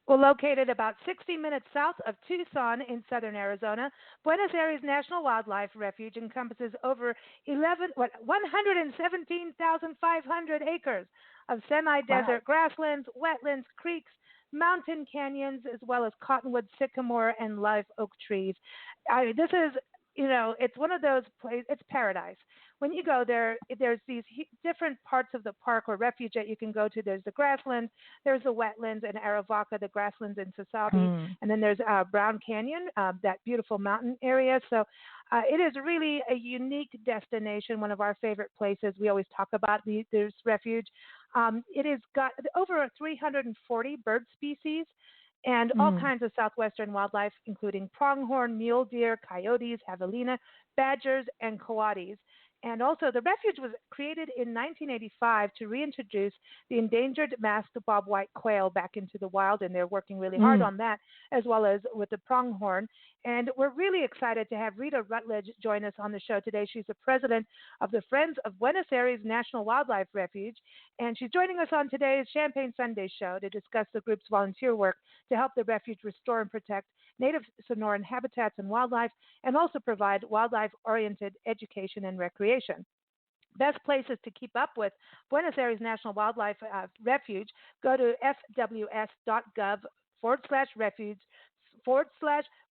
Well, located about 60 minutes south of Tucson in southern Arizona, Buenos Aires National Wildlife Refuge encompasses over 117,500 acres of Wow. semi-desert grasslands, wetlands, creeks, mountain canyons, as well as cottonwood, sycamore, and live oak trees. This is, it's one of those places. It's paradise. When you go there, there's these different parts of the park or refuge that you can go to. There's the grasslands, there's the wetlands in Arivaca, the grasslands in Sasabe, Mm. and then there's Brown Canyon, that beautiful mountain area. So it is really a unique destination, one of our favorite places. We always talk about this refuge. It has got over 340 bird species and all Mm. kinds of southwestern wildlife, including pronghorn, mule deer, coyotes, javelina, badgers, and coatis. And also, the refuge was created in 1985 to reintroduce the endangered masked bobwhite quail back into the wild, and they're working really hard Mm. on that, as well as with the pronghorn. And we're really excited to have Rita Rutledge join us on the show today. She's the president of the Friends of Buenos Aires National Wildlife Refuge, and she's joining us on today's Champagne Sunday show to discuss the group's volunteer work to help the refuge restore and protect native Sonoran habitats and wildlife, and also provide wildlife-oriented education and recreation. Best places to keep up with Buenos Aires National Wildlife Refuge, go to fws.gov/refuge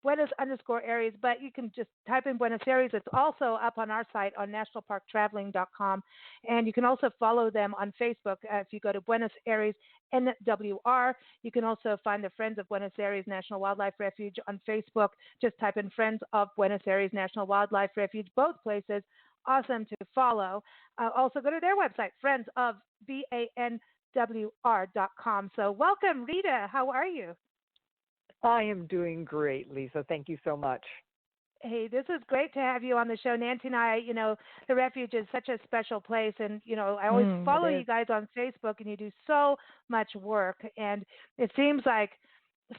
Buenos underscore Aires, but you can just type in Buenos Aires. It's also up on our site on nationalparktraveling.com. And you can also follow them on Facebook. If you go to Buenos Aires NWR, you can also find the Friends of Buenos Aires National Wildlife Refuge on Facebook. Just type in Friends of Buenos Aires National Wildlife Refuge, both places. Awesome to follow. Also go to their website, friendsofbanwr.com. So welcome, Rita. How are you? I am doing great, Lisa. Thank you so much. Hey, this is great to have you on the show. Nancy and I, the refuge is such a special place. And, I always It follow you is. guys on Facebook, and you do so much work. And it seems like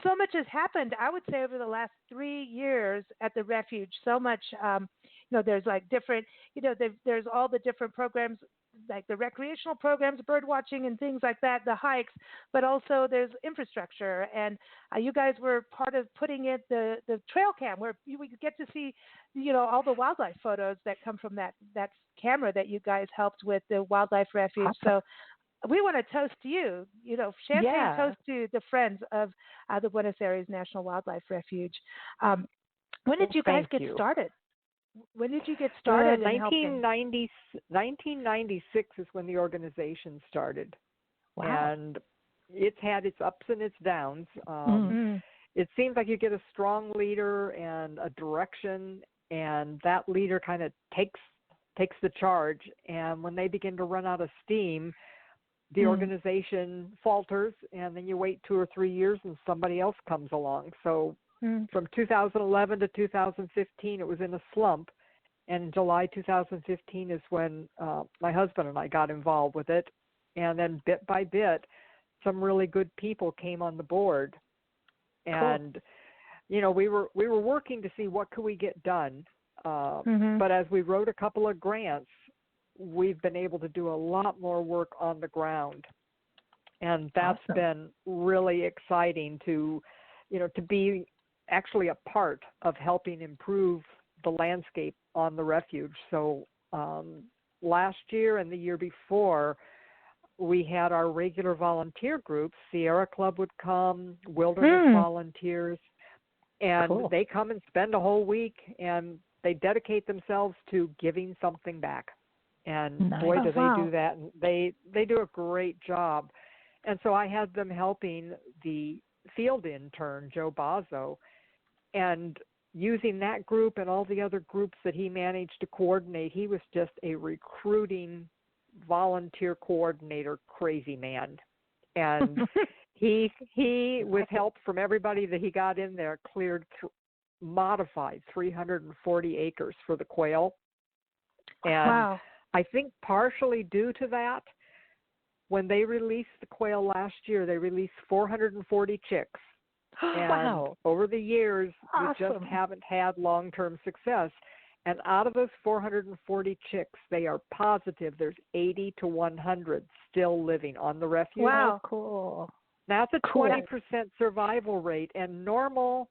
so much has happened, I would say, over the last 3 years at the refuge. So much, there's like different, there's all the different programs, like the recreational programs, bird watching and things like that, the hikes, but also there's infrastructure. And you guys were part of putting it the trail cam where we get to see, all the wildlife photos that come from that camera that you guys helped with the wildlife refuge. Awesome. So we want to toast to you, champagne Yeah. toast to the friends of the Buenos Aires National Wildlife Refuge. Um, when did Well, you guys thank get you. started? When did you get started in helping? 1996 is when the organization started, Wow. and it's had its ups and its downs. Mm. It seems like you get a strong leader and a direction, and that leader kind of takes the charge. And when they begin to run out of steam, the Mm. organization falters, and then you wait 2 or 3 years, and somebody else comes along. So Mm. from 2011 to 2015, it was in a slump. And in July 2015 is when my husband and I got involved with it. And then bit by bit, some really good people came on the board. Cool. And, we were working to see what could we get done. Mhm. But as we wrote a couple of grants, we've been able to do a lot more work on the ground. And that's Awesome. been really exciting to be actually a part of helping improve the landscape on the refuge. So last year and the year before, we had our regular volunteer groups. Sierra Club would come, Wilderness Mm. Volunteers, and Cool. they come and spend a whole week, and they dedicate themselves to giving something back. And Nice. boy, Oh do they wow. do that. And they do a great job. And so I had them helping the field intern, Joe Bazzo, and using that group and all the other groups that he managed to coordinate. He was just a recruiting volunteer coordinator crazy man. And he with help from everybody that he got in there, modified 340 acres for the quail. And Wow. I think partially due to that, when they released the quail last year, they released 440 chicks. And Wow. over the years, we just Awesome. haven't had long-term success. And out of those 440 chicks, they are positive there's 80 to 100 still living on the refuge. Wow. Cool. That's a Cool. 20% survival rate, and normal,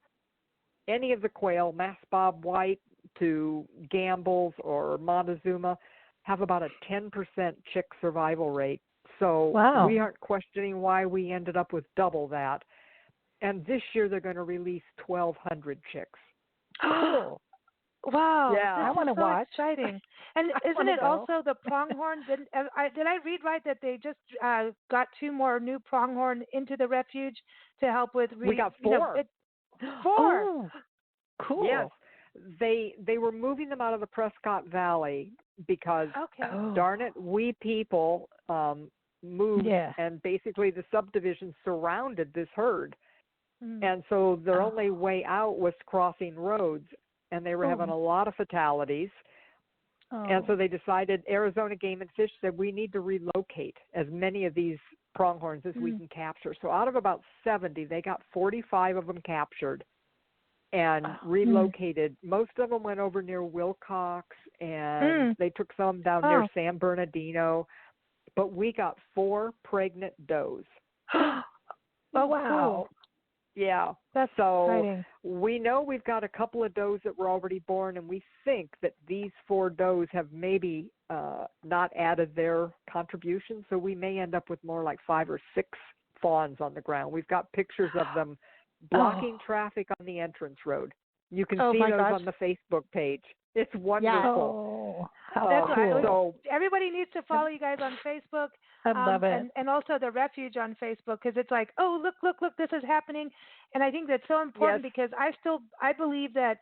any of the quail, Mass Bob White to Gamble's or Montezuma, have about a 10% chick survival rate. So Wow. we aren't questioning why we ended up with double that. And this year they're going to release 1,200 chicks. Cool. Wow, Yeah. this I want to is so watch. exciting. And I isn't wanna it go. also the pronghorn? Did I read right that they just got 2 more new pronghorn into the refuge to help with? We got 4. 4. Oh, cool. Yes, they were moving them out of the Prescott Valley because, Okay. Oh. darn it, we people moved, Yeah. and basically the subdivision surrounded this herd. Mm. And so their Oh. only way out was crossing roads, and they were having a lot of fatalities. Oh. And so they decided, Arizona Game and Fish said, we need to relocate as many of these pronghorns as we can capture. So out of about 70, they got 45 of them captured and relocated. Most of them went over near Wilcox, and they took some down near San Bernardino. But we got 4 pregnant does. Oh, wow. Cool. Yeah. That's so exciting. we know we've got a couple of does that were already born, and we think that these 4 does have maybe not added their contribution. So we may end up with more like 5 or 6 fawns on the ground. We've got pictures of them blocking traffic on the entrance road. You can see those on the Facebook page. It's wonderful. Oh, how That's cool. So everybody needs to follow you guys on Facebook. I love it. And also the Refuge on Facebook, because it's like, oh, look, this is happening. And I think that's so important because I believe that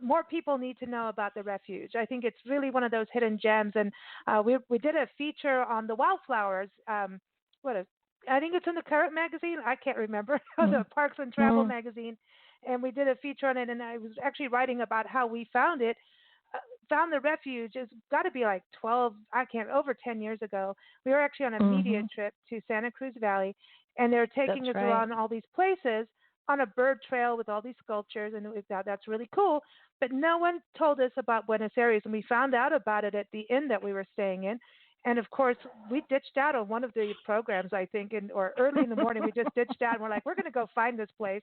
more people need to know about the Refuge. I think it's really one of those hidden gems. And we did a feature on the wildflowers. I think it's in the Current magazine. I can't remember. The Parks and Travel magazine. And we did a feature on it, and I was actually writing about how we found it. Found the Refuge. It's got to be like over 10 years ago. We were actually on a media trip to Santa Cruz Valley, and they're taking us around all these places on a bird trail with all these sculptures, and we thought that's really cool. But no one told us about Buenos Aires, and we found out about it at the inn that we were staying in. And of course, we ditched out on one of the programs, I think, or early in the morning. We just ditched out, and we're like, we're going to go find this place,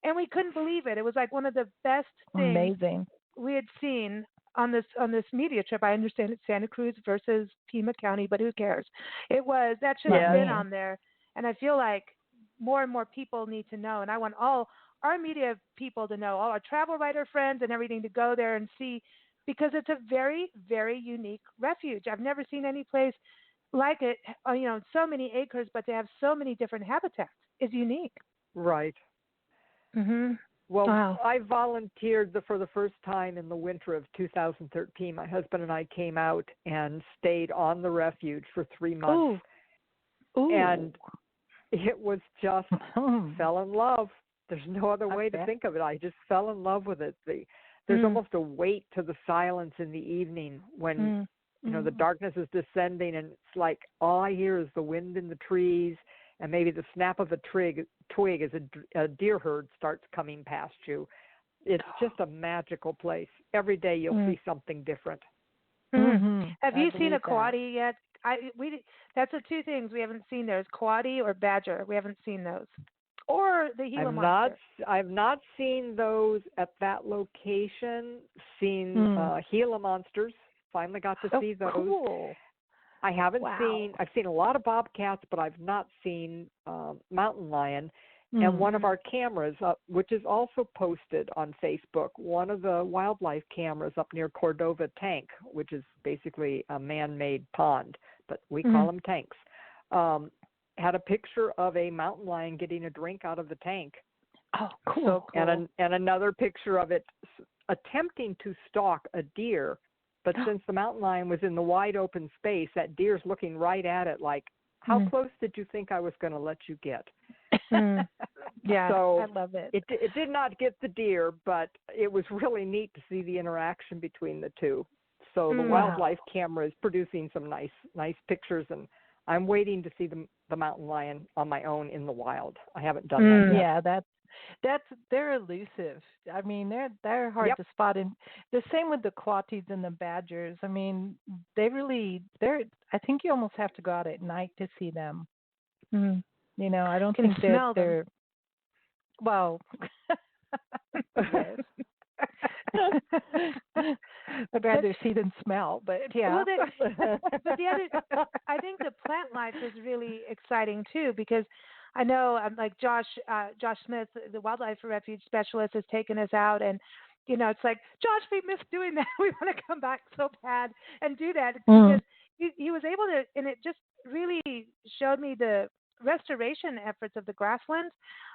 and we couldn't believe it. It was like one of the best things we had seen on this media trip. I understand it's Santa Cruz versus Pima County, but who cares? That should have been on there, and I feel like more and more people need to know, and I want all our media people to know, all our travel writer friends and everything, to go there and see, because it's a very, very unique refuge. I've never seen any place like it, so many acres, but to have so many different habitats is unique. Right. Mm-hmm. Well, I volunteered for the first time in the winter of 2013. My husband and I came out and stayed on the refuge for 3 months. Ooh. And it was just fell in love. There's no other way to think of it. I just fell in love with it. There's almost a weight to the silence in the evening when the darkness is descending, and it's like all I hear is the wind in the trees and maybe the snap of a twig as a deer herd starts coming past you. It's just a magical place. Every day you'll see something different. Have you seen a coati yet? That's the 2 things we haven't seen there is coati or badger. We haven't seen those. Or the Gila monster. I've not seen those at that location. Seen Gila monsters. Finally got to see those. Cool. I haven't seen. I've seen a lot of bobcats, but I've not seen mountain lion. And one of our cameras, which is also posted on Facebook, one of the wildlife cameras up near Cordova Tank, which is basically a man-made pond, but we call them tanks. Had a picture of a mountain lion getting a drink out of the tank. Oh, cool. So cool. And another picture of it attempting to stalk a deer, but since the mountain lion was in the wide open space, that deer's looking right at it like, how close did you think I was going to let you get? Yeah, so I love it. It did not get the deer, but it was really neat to see the interaction between the two. So the wildlife camera is producing some nice pictures, and I'm waiting to see the mountain lion on my own in the wild. I haven't done that yet. Yeah, they're elusive. I mean, they're hard to spot. And the same with the coatis and the badgers. I mean, they're. I think you almost have to go out at night to see them. I don't Can think that smell them. they're well. Yes. I'd rather see than smell, but yeah. Well, but the other, I think the plant life is really exciting too, because I know like Josh Smith, the wildlife refuge specialist, has taken us out, and it's like, Josh, we miss doing that. We want to come back so bad and do that, Mm, because he was able to, and it just really showed me the restoration efforts of the grasslands.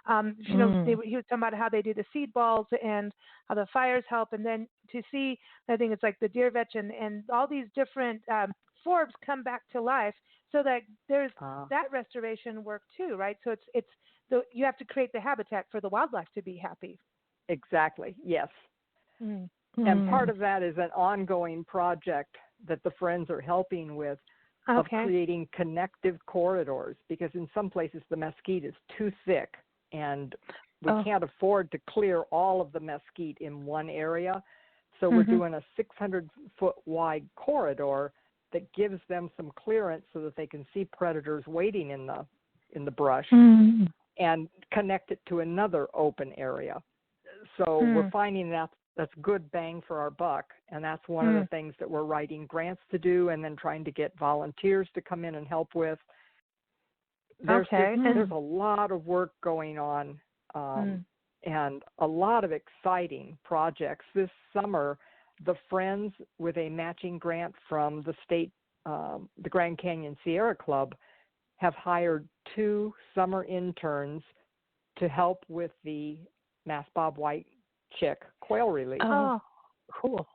mm. He was talking about how they do the seed balls and how the fires help, and then to see, I think it's like the deer vetch and all these different forbs come back to life, so that there's that restoration work too, right? So you have to create the habitat for the wildlife to be happy. Exactly. Yes. Mm. And part of that is an ongoing project that the Friends are helping with, of Okay. creating connective corridors, because in some places the mesquite is too thick and we can't afford to clear all of the mesquite in one area. So we're doing a 600-foot wide corridor that gives them some clearance so that they can see predators waiting in the brush and connect it to another open area. So we're finding that's good bang for our buck, and that's one of the things that we're writing grants to do, and then trying to get volunteers to come in and help with. There's a lot of work going on, and a lot of exciting projects. This summer, the Friends, with a matching grant from the state, the Grand Canyon Sierra Club, have hired 2 summer interns to help with the mass bobwhite chick quail release. Oh, cool.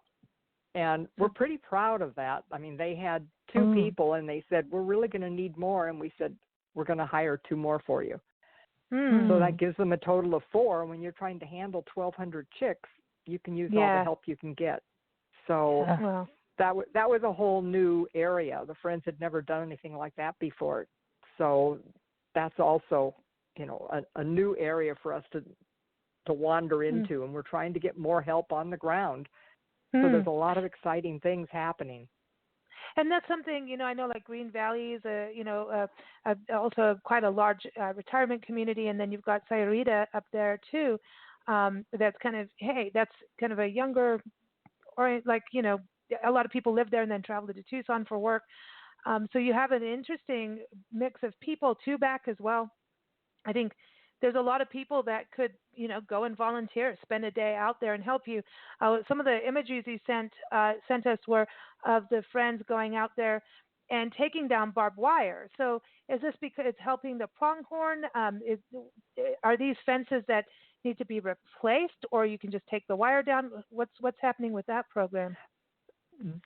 And we're pretty proud of that. I mean, they had 2 people, and they said, we're really going to need more. And we said, we're going to hire 2 more for you. So that gives them a total of 4. And when you're trying to handle 1,200 chicks, you can use all the help you can get. So that was a whole new area. The Friends had never done anything like that before. So that's also, a new area for us to wander into, and we're trying to get more help on the ground. So there's a lot of exciting things happening. And that's something, I know, like Green Valley is also quite a large retirement community, and then you've got Sayurita up there too. That's kind of a younger, or like, a lot of people live there and then travel to Tucson for work. So you have an interesting mix of people too back as well. I think there's a lot of people that could, go and volunteer, spend a day out there and help you. Some of the images you sent us were of the Friends going out there and taking down barbed wire. So is this because it's helping the pronghorn? Are these fences that need to be replaced, or you can just take the wire down? What's happening with that program?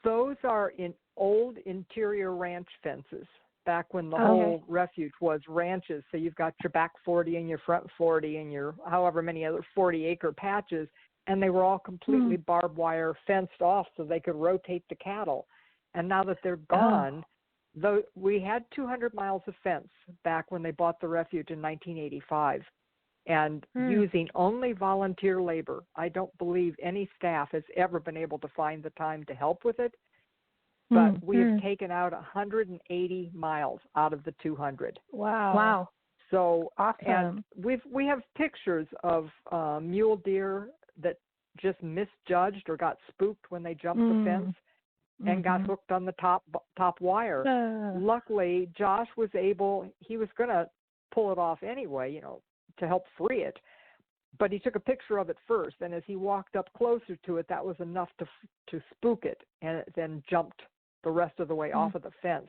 Those are in old interior ranch fences, back when the whole refuge was ranches. So you've got your back 40 and your front 40 and your however many other 40-acre patches, and they were all completely barbed wire fenced off so they could rotate the cattle. And now that they're gone, we had 200 miles of fence back when they bought the refuge in 1985, and using only volunteer labor. I don't believe any staff has ever been able to find the time to help with it. But we have taken out 180 miles out of the 200. Wow. So awesome. And we have pictures of mule deer that just misjudged or got spooked when they jumped the fence and got hooked on the top wire. Luckily, Josh was able, he was going to pull it off anyway, to help free it. But he took a picture of it first, and as he walked up closer to it, that was enough to spook it, and it then jumped the rest of the way off of the fence.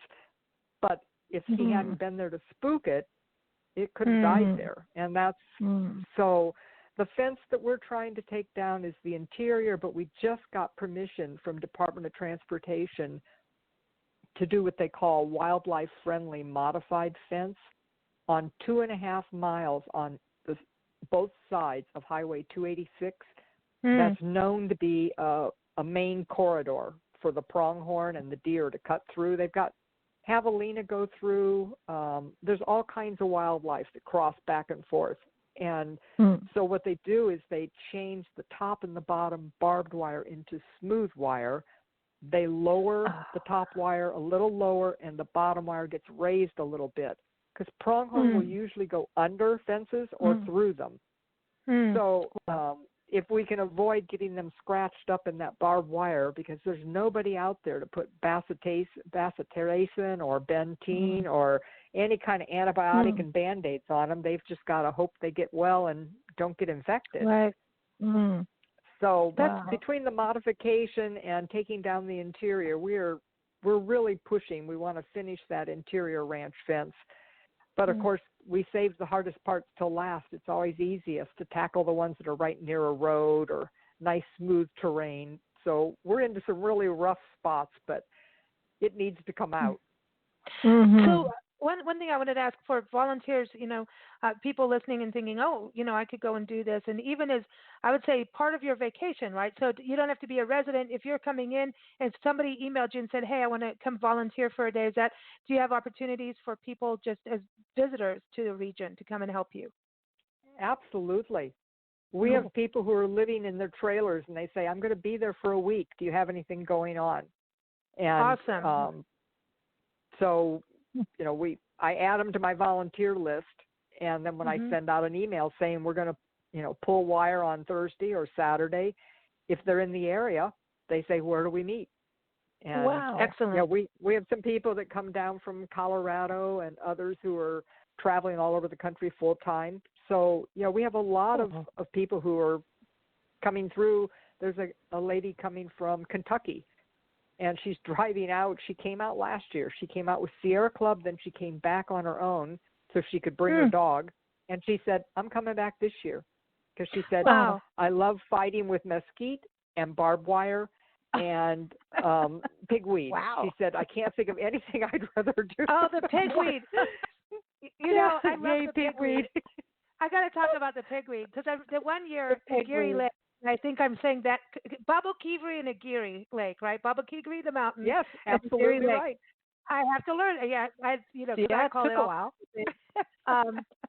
But if he hadn't been there to spook it, it could have died there. And that's so the fence that we're trying to take down is the interior, but we just got permission from Department of Transportation to do what they call wildlife-friendly modified fence on 2.5 miles on both sides of Highway 286. That's known to be a main corridor for the pronghorn and the deer to cut through. They've got javelina go through. There's all kinds of wildlife that cross back and forth. And so what they do is they change the top and the bottom barbed wire into smooth wire. They lower the top wire a little lower, and the bottom wire gets raised a little bit. because pronghorn will usually go under fences or through them. So if we can avoid getting them scratched up in that barbed wire, because there's nobody out there to put bacitracin or bentine or any kind of antibiotic and Band-Aids on them. They've just got to hope they get well and don't get infected. Right. So between the modification and taking down the interior, we're really pushing. We want to finish that interior ranch fence. But, of course, we save the hardest parts till last. It's always easiest to tackle the ones that are right near a road or nice, smooth terrain. So we're into some really rough spots, but it needs to come out. So one thing I wanted to ask for volunteers, people listening and thinking, oh, I could go and do this. And even as, I would say, part of your vacation, right? So you don't have to be a resident. If you're coming in and somebody emailed you and said, hey, I want to come volunteer for a day, do you have opportunities for people just as visitors to the region to come and help you? Absolutely. We have people who are living in their trailers and they say, I'm going to be there for a week. Do you have anything going on? And, awesome. So, I add them to my volunteer list, and then when I send out an email saying we're going to, pull wire on Thursday or Saturday, if they're in the area, they say, where do we meet? And, wow. Excellent. Yeah, we have some people that come down from Colorado and others who are traveling all over the country full time. So, we have a lot of people who are coming through. There's a lady coming from Kentucky. And she's driving out. She came out last year. She came out with Sierra Club. Then she came back on her own so she could bring her dog. And she said, I'm coming back this year. Because she said, I love fighting with mesquite and barbed wire and pigweed. Wow. She said, I can't think of anything I'd rather do. Oh, the pigweed. I love the pigweed. I got to talk about the pigweed because the one year at Geary Lake, I think I'm saying that Baba Kivri and Aguirre Lake, right? Baba Kivri, the mountain. Yes, absolutely right. I have to learn. Yeah, I call it it took a while.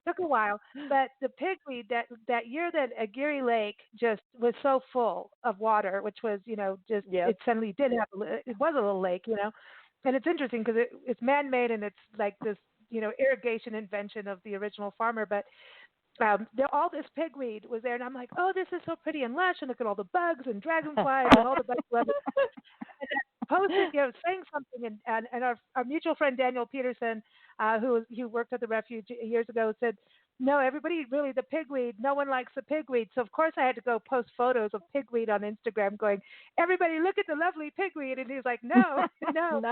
Took a while, but the pigweed that year that Aguirre Lake just was so full of water, which was it suddenly did have it was a little lake, and it's interesting because it's man-made and it's like this irrigation invention of the original farmer, but. All this pigweed was there, and I'm like, oh, this is so pretty and lush, and look at all the bugs and dragonflies and all the bugs love it. And I posted, saying something, and our mutual friend Daniel Peterson, who worked at the Refuge years ago, said, no, everybody really, the pigweed, no one likes the pigweed. So, of course, I had to go post photos of pigweed on Instagram going, everybody look at the lovely pigweed. And he's like, no. You don't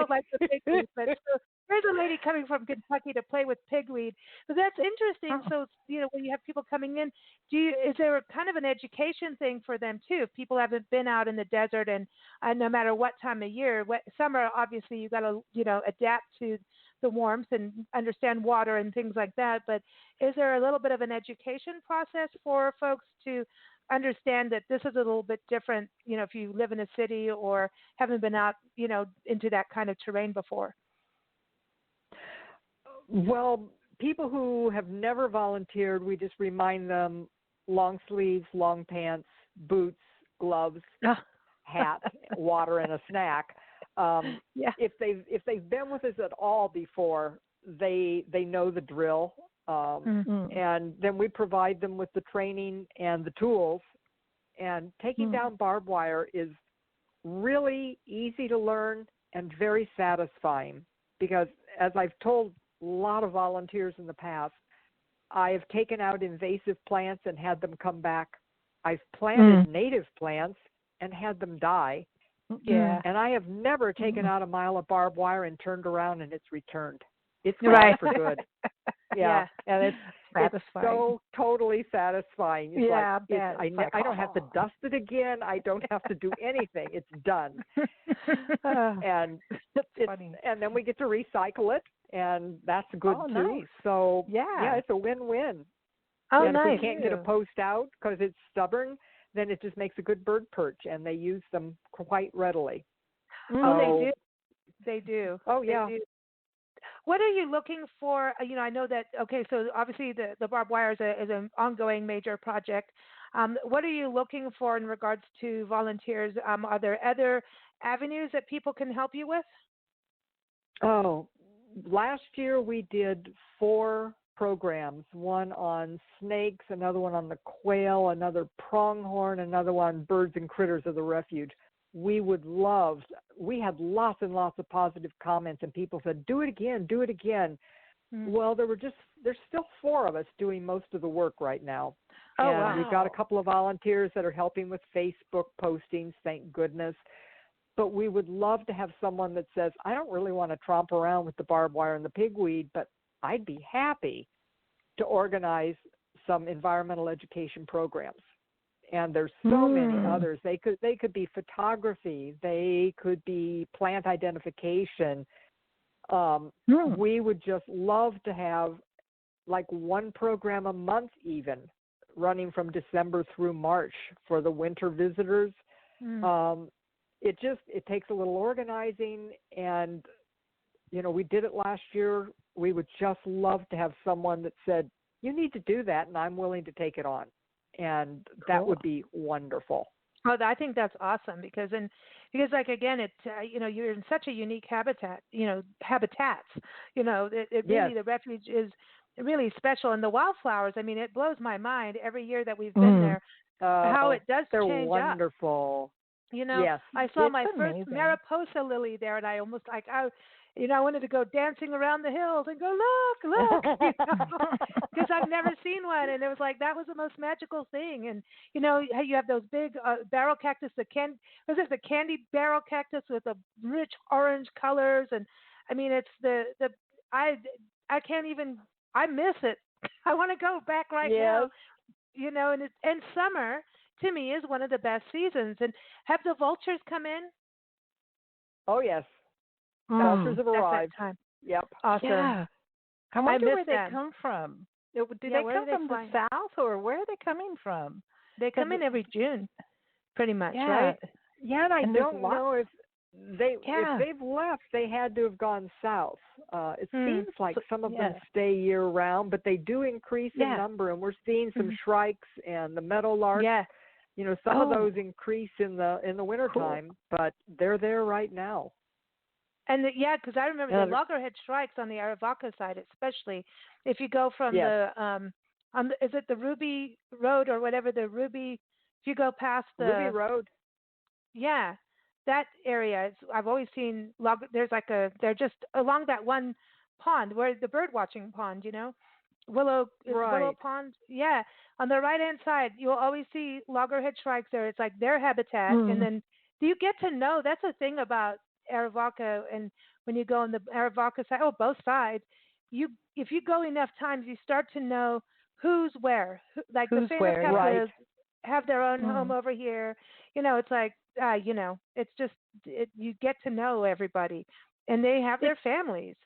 like the pigweed. But so there's a lady coming from Kentucky to play with pigweed. But that's interesting. So, when you have people coming in, is there kind of an education thing for them, too? If people haven't been out in the desert and no matter what time of year, summer, obviously, you got to, adapt to the warmth and understand water and things like that. But is there a little bit of an education process for folks to understand that this is a little bit different, if you live in a city or haven't been out, into that kind of terrain before? Well, people who have never volunteered, we just remind them long sleeves, long pants, boots, gloves, hat, water, and a snack. If they've been with us at all before, they know the drill, and then we provide them with the training and the tools. And taking down barbed wire is really easy to learn and very satisfying because, as I've told a lot of volunteers in the past, I have taken out invasive plants and had them come back. I've planted native plants and had them die. Yeah. And I have never taken out a mile of barbed wire and turned around and it's returned. It's right for good. Yeah. And it's so totally satisfying. It's I don't have to dust it again. I don't have to do anything. It's done. And it's funny. And then we get to recycle it, and that's good too. Nice. So it's a win-win. Oh, and nice. if we can't get a post out because it's stubborn, then it just makes a good bird perch, and they use them quite readily. Oh, they do. Oh, yeah. What are you looking for? I know that, so obviously the barbed wire is an ongoing major project. What are you looking for in regards to volunteers? Are there other avenues that people can help you with? Oh, last year we did 4 programs, one on snakes, another one on the quail, another pronghorn, another one birds and critters of the refuge. We had lots and lots of positive comments, and people said, do it again, do it again. Well, there's still 4 of us doing most of the work right now. Oh, and wow. We've got a couple of volunteers that are helping with Facebook postings, thank goodness. But we would love to have someone that says, I don't really want to tromp around with the barbed wire and the pigweed, but I'd be happy to organize some environmental education programs. And there's so many others. They could be photography. They could be plant identification. We would just love to have like one program a month even, running from December through March for the winter visitors. It takes a little organizing, and we did it last year. We would just love to have someone that said, you need to do that, and I'm willing to take it on. And that would be wonderful. Oh, I think that's awesome because like again, it's you're in such a unique habitats. It really, the refuge is really special, and the wildflowers. I mean, it blows my mind every year that we've been there how it does they're change wonderful. up. Yes. I saw my amazing. first Mariposa lily there, and I almost I wanted to go dancing around the hills and go, look, because I've never seen one. And it was like, that was the most magical thing. And, you have those big barrel cactus, the candy barrel cactus with the rich orange colors. And I mean, it's I can't even, I miss it. I want to go back right now, and summer to me is one of the best seasons. And have the vultures come in? Oh, yes. Vultures have arrived. Yep. Awesome. Yeah. I wonder where them. they come from. Do they come from the south, or where are they coming from? They come in every June, pretty much, yeah. right? Yeah, and I don't know if they've left, they had to have gone south. It seems like some of them stay year round, but they do increase in number, and we're seeing some shrikes and the meadowlarks. Yeah. Some of those increase in the wintertime, but they're there right now. And because I remember the loggerhead shrikes on the Aravaca side, especially if you go from is it the Ruby Road or whatever, if you go past the Ruby Road. Yeah, that area. I've always seen they're just along that one pond where the bird watching pond, Willow Pond. Yeah, on the right hand side, you'll always see loggerhead shrikes there. It's like their habitat, and then you get to know. That's the thing about Aravaca, and when you go on the Aravaca side, both sides, if you go enough times, you start to know who's where. Like who's the famous Capras have their own home over here. It's like it's just you get to know everybody, and they have their families.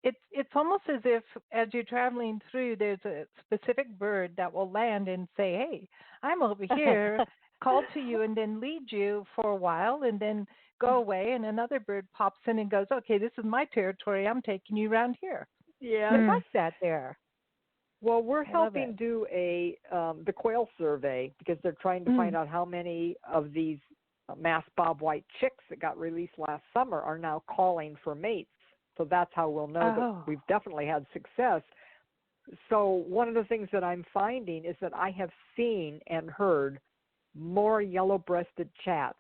It's almost as if as you're traveling through, there's a specific bird that will land and say, "Hey, I'm over here." Call to you and then lead you for a while and then go away, and another bird pops in and goes, okay, this is my territory, I'm taking you around here. Yeah. I like that there. Well, we're helping do the Quail Survey because they're trying to find out how many of these mass bobwhite chicks that got released last summer are now calling for mates. So that's how we'll know that we've definitely had success. So one of the things that I'm finding is that I have seen and heard more yellow-breasted chats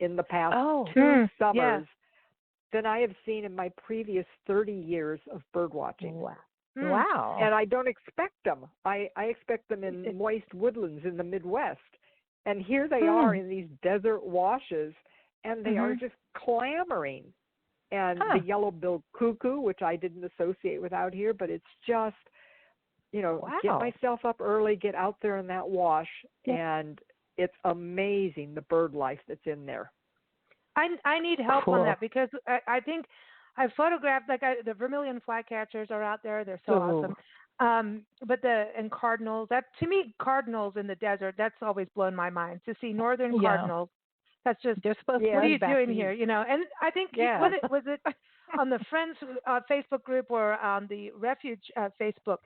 in the past 2 summers than I have seen in my previous 30 years of bird watching. Wow. And I don't expect them. I expect them in moist woodlands in the Midwest. And here they are in these desert washes, and they are just clamoring. And the yellow-billed cuckoo, which I didn't associate with out here, but it's just, get myself up early, get out there in that wash, and it's amazing the bird life that's in there. I need help on that because I think I photographed the vermilion flycatchers are out there. They're so awesome. But and cardinals. That to me, cardinals in the desert. That's always blown my mind to see northern cardinals. That's just they're supposed to. What are you doing here? And I think was it on the Friends Facebook group or on the Refuge Facebook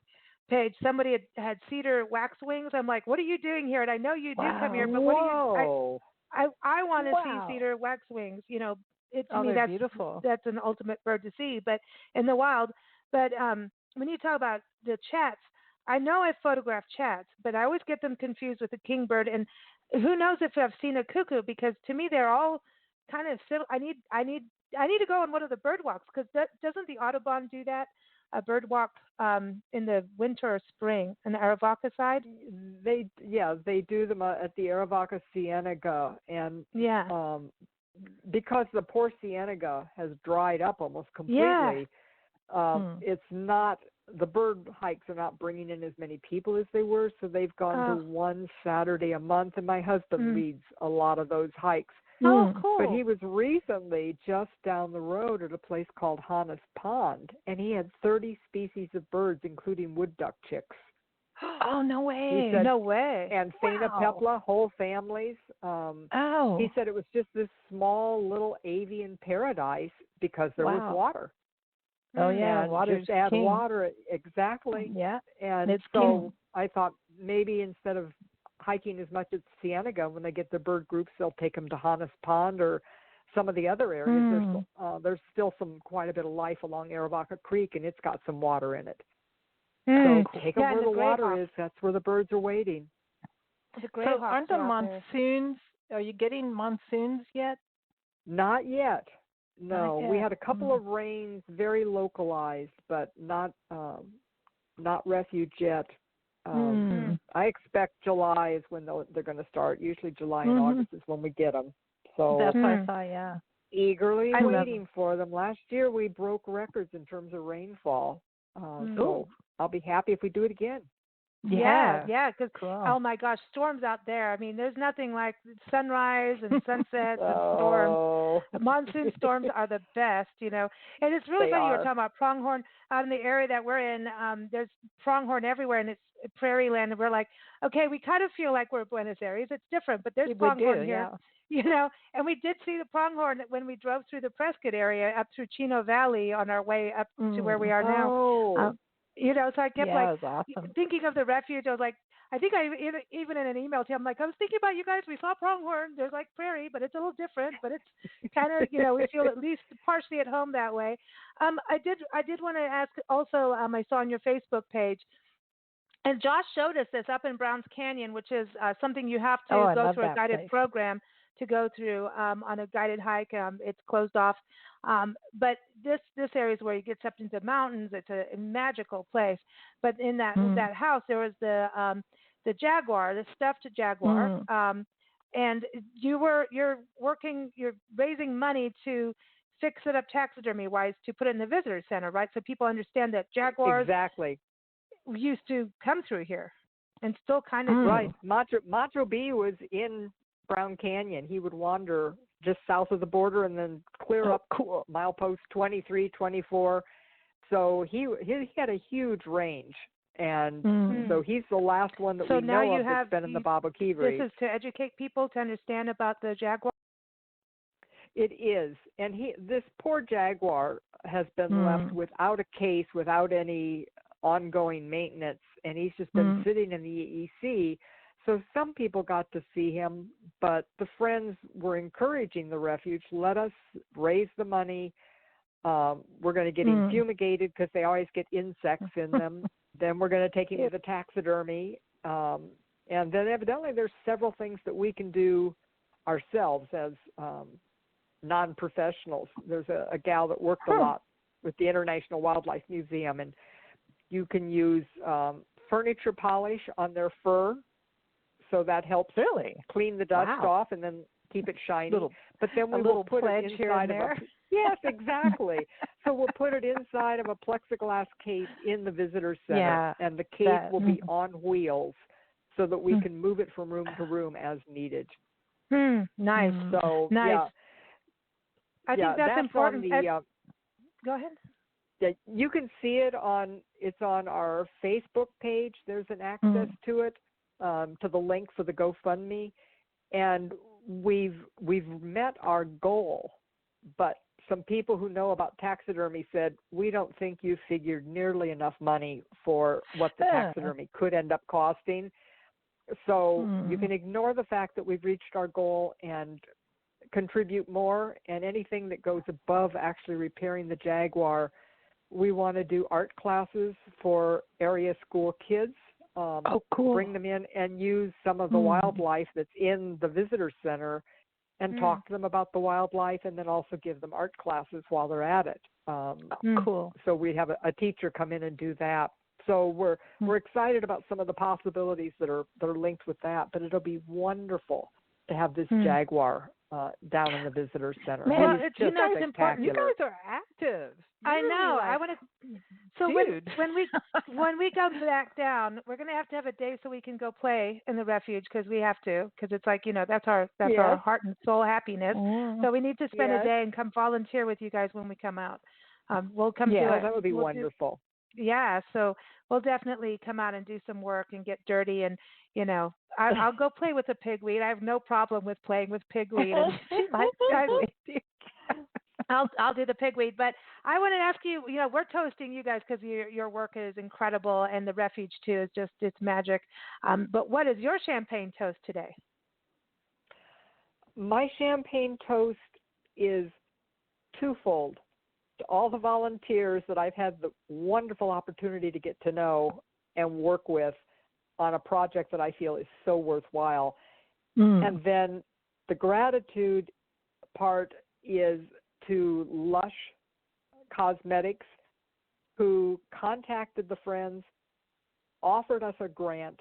page, somebody had cedar waxwings. I'm like, what are you doing here? And I know you do come here, but what do you? I want to see cedar waxwings. to Oh, me they're beautiful. that's an ultimate bird to see, but in the wild. But when you talk about the chats, I know I photograph chats, but I always get them confused with the kingbird. And who knows if I've seen a cuckoo, because to me they're all kind of civil. I need to go on one of the bird walks, because doesn't the Audubon do that? A bird walk in the winter or spring on the Aravaca side. They do them at the Aravaca Cienega, and Yeah. because the poor Cienega has dried up almost Yeah. completely, it's not, the bird hikes are not bringing in as many people as they were, so they've gone to one Saturday a month, and my husband leads a lot of those hikes. Oh, cool. But he was recently just down the road at a place called Hannes Pond, and he had 30 species of birds, including wood duck chicks. Oh, no way. He said, No way. and phainopepla, whole families. He said it was just this small little avian paradise because there was water. Oh, yeah, and water's just add king. water, exactly. Yeah, and it's so king. I thought maybe instead of hiking as much at Cienega, when they get the bird groups, they'll take them to Hannes Pond or some of the other areas. There's still quite a bit of life along Aravaca Creek, and it's got some water in it. So take them where the water is. That's where the birds are waiting. So aren't the monsoons, are you getting monsoons yet? Not yet. No, we had a couple of rains, very localized, but not refuge yet. I expect July is when they're going to start. Usually July and August is when we get them. So that's what I saw, yeah. Eagerly waiting for them. Last year we broke records in terms of rainfall. So I'll be happy if we do it again. Yeah, because oh my gosh, storms out there. I mean, there's nothing like sunrise and sunsets and storms. Monsoon storms are the best, you know. And it's really funny you were talking about pronghorn out in the area that we're in. There's pronghorn everywhere, and it's prairie land. And we're like, okay, we kind of feel like we're Buenos Aires. It's different, but there's pronghorn here, you know. And we did see the pronghorn when we drove through the Prescott area up through Chino Valley on our way up to where we are now. You know, so I kept thinking of the refuge. I was like, I think I even in an email to him, I'm like, I was thinking about you guys. We saw pronghorn. There's like prairie, but it's a little different. But it's kind of, you know, we feel at least partially at home that way. I did want to ask also. I saw on your Facebook page, and Josh showed us this up in Browns Canyon, which is something you have to go through a guided program to go through on a guided hike. It's closed off. But this area is where you get up into mountains. It's a magical place. But in that house, there was the jaguar, the stuffed jaguar. And you're raising money to fix it up taxidermy wise to put it in the visitor center, right? So people understand that jaguars used to come through here and still kind of right. Macho B was in Brown Canyon. He would wander just south of the border and then clear up milepost 23, 24. So he had a huge range, and so he's the last one that we know of that's been in the Baba Kivri. This is to educate people to understand about the jaguar. It is, and this poor jaguar has been left without a case, without any ongoing maintenance, and he's just been sitting in the EEC. So some people got to see him, but the friends were encouraging the refuge, let us raise the money. We're going to get him fumigated because they always get insects in them. Then we're going to take him to the taxidermy. And then evidently there's several things that we can do ourselves as non-professionals. There's a gal that worked a lot with the International Wildlife Museum, and you can use furniture polish on their fur. So that helps clean the dust off and then keep it shiny. But then we will put it inside of yes, exactly. So we'll put it inside of a plexiglass case in the visitor center, and the case will be on wheels so that we can move it from room to room as needed. Nice. So nice. I think that's important. Go ahead. Yeah, you can see it it's on our Facebook page. There's an access to it. To the link for the GoFundMe, and we've met our goal, but some people who know about taxidermy said, we don't think you figured nearly enough money for what the taxidermy could end up costing. So you can ignore the fact that we've reached our goal and contribute more, and anything that goes above actually repairing the Jaguar, we want to do art classes for area school kids. Cool. Bring them in and use some of the wildlife that's in the visitor center and talk to them about the wildlife, and then also give them art classes while they're at it. Cool. So we have a teacher come in and do that. So we're excited about some of the possibilities that are linked with that. But it'll be wonderful to have this Jaguar down in the visitor center. Man, it's you just guys important. You spectacular. guys are active. I know. Like, I want to. So when we go back down, we're going to have a day so we can go play in the refuge, because we have to, because it's like, that's our heart and soul happiness. So we need to spend a day and come volunteer with you guys when we come out. We'll come do it. That would be wonderful. So we'll definitely come out and do some work and get dirty, and I'll go play with the pigweed. I have no problem with playing with pigweed. I'll do the pigweed, but I want to ask you. We're toasting you guys because your work is incredible, and the refuge too is just, it's magic. But what is your champagne toast today? My champagne toast is twofold. To all the volunteers that I've had the wonderful opportunity to get to know and work with on a project that I feel is so worthwhile. And then the gratitude part is to Lush Cosmetics, who contacted the friends, offered us a grant,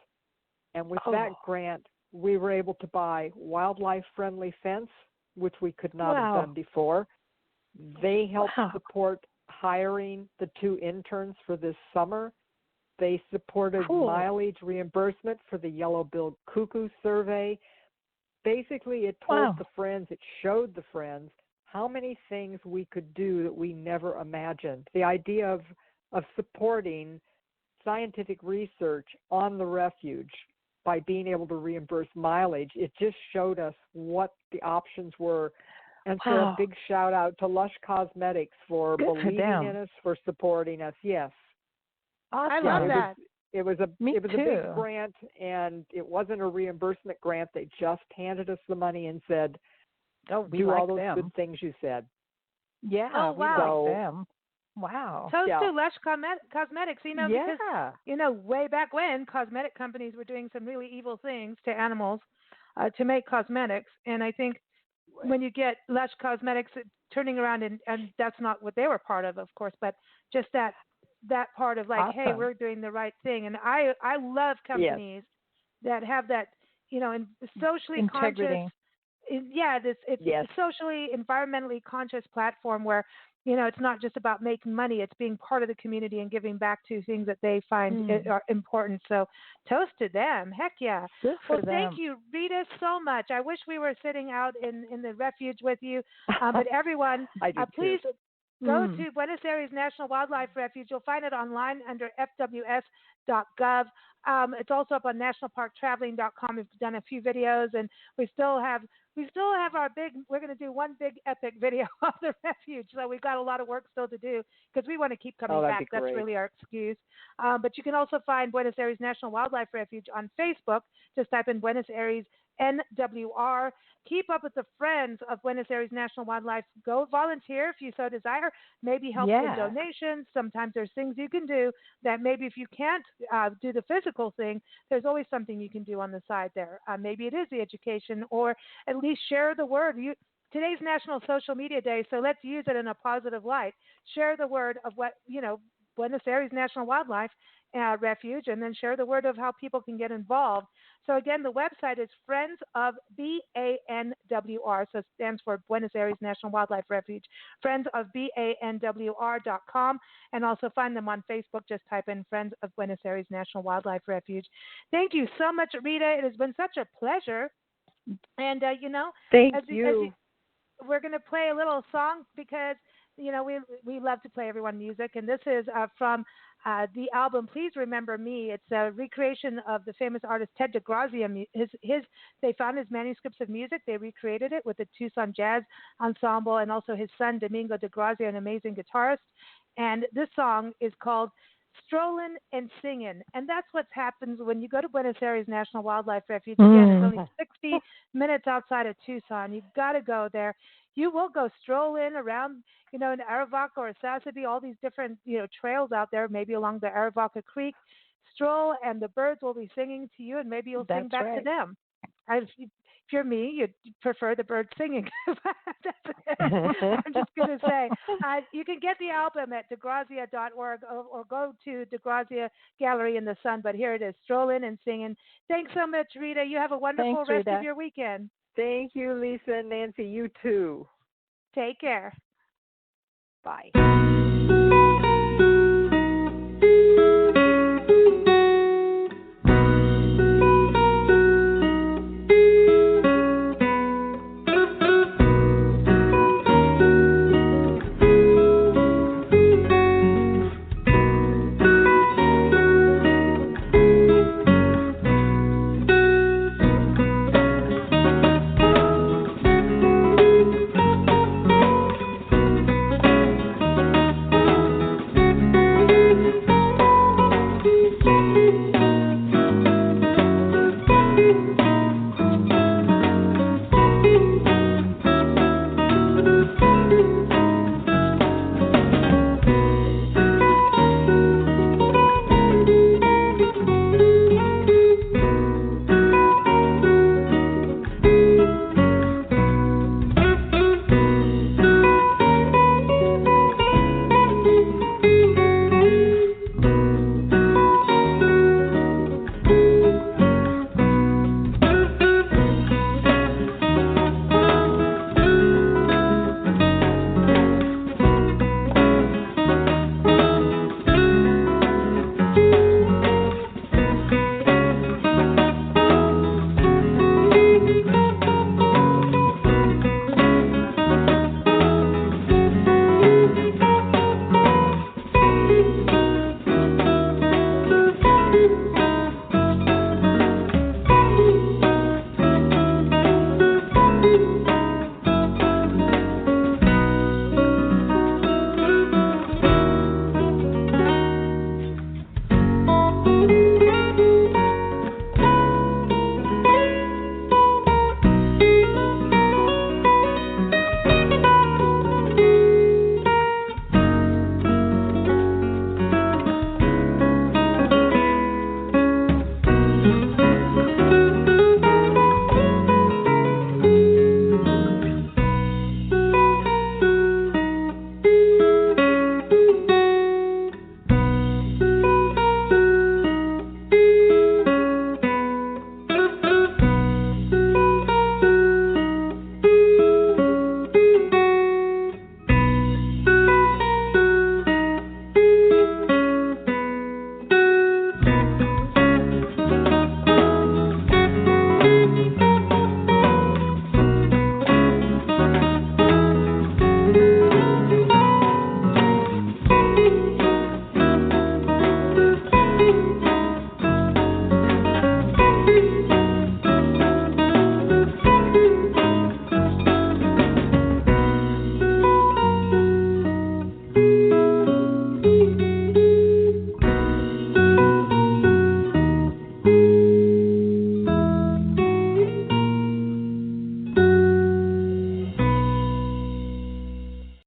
and with that grant, we were able to buy wildlife-friendly fence, which we could not have done before. They helped support hiring the 2 interns for this summer. They supported mileage reimbursement for the yellow-billed cuckoo survey. Basically, it told the friends, it showed the friends how many things we could do that we never imagined. The idea of supporting scientific research on the refuge by being able to reimburse mileage, it just showed us what the options were. And so a big shout out to Lush Cosmetics for believing in us, for supporting us. Yes. Awesome. I love that. It was a big grant, and it wasn't a reimbursement grant. They just handed us the money and said, do all those good things you said. Yeah, we like them. Wow. Toast to Lush Cosmetics, because, way back when, cosmetic companies were doing some really evil things to animals to make cosmetics. And I think when you get Lush Cosmetics turning around, and that's not what they were part of course, but just that part of like, hey, we're doing the right thing. And I love companies that have that, and socially integrity. Conscious. It's socially, environmentally conscious platform where, it's not just about making money. It's being part of the community and giving back to things that they find are important. So toast to them. Heck yeah. Well, thank you, Rita, so much. I wish we were sitting out in the refuge with you. But everyone, please go to Buenos Aires National Wildlife Refuge. You'll find it online under fws.gov. It's also up on nationalparktraveling.com. We've done a few videos, and we still have our we're going to do one big epic video of the refuge. So we've got a lot of work still to do because we want to keep coming back. That's really our excuse. But you can also find Buenos Aires National Wildlife Refuge on Facebook. Just type in Buenos Aires NWR. Keep up with the Friends of Buenos Aires National Wildlife. Go volunteer if you so desire. Maybe help with donations. Sometimes there's things you can do that maybe if you can't do the physical thing, there's always something you can do on the side there. Maybe it is the education, or at least share the word. Today's National Social Media Day, so let's use it in a positive light. Share the word of what, Buenos Aires National Wildlife Refuge, and then share the word of how people can get involved. So again, the website is Friends of BANWR, so it stands for Buenos Aires National Wildlife Refuge, Friends of BANWR.com, and also find them on Facebook. Just type in Friends of Buenos Aires National Wildlife Refuge. Thank you so much, Rita. It has been such a pleasure. And, thank you. We're going to play a little song because, we love to play everyone music. And this is from the album Please Remember Me. It's a recreation of the famous artist Ted DeGrazia. They found his manuscripts of music. They recreated it with the Tucson Jazz Ensemble and also his son, Domingo DeGrazia, an amazing guitarist. And this song is called strolling and singing. And that's what happens when you go to Buenos Aires National Wildlife Refuge. Again, it's only 60 minutes outside of Tucson. You've got to go there. You will go strolling around, in Aravaca or Sassabee, all these different, trails out there, maybe along the Aravaca Creek. Stroll, and the birds will be singing to you, and maybe you'll sing back to them. If you're me, you'd prefer the birds singing. I'm just going to say, you can get the album at degrazia.org or go to DeGrazia Gallery in the Sun. But here it is, strolling and singing. Thanks so much, Rita. You have a wonderful rest of your weekend. Thank you, Lisa and Nancy. You too. Take care. Bye.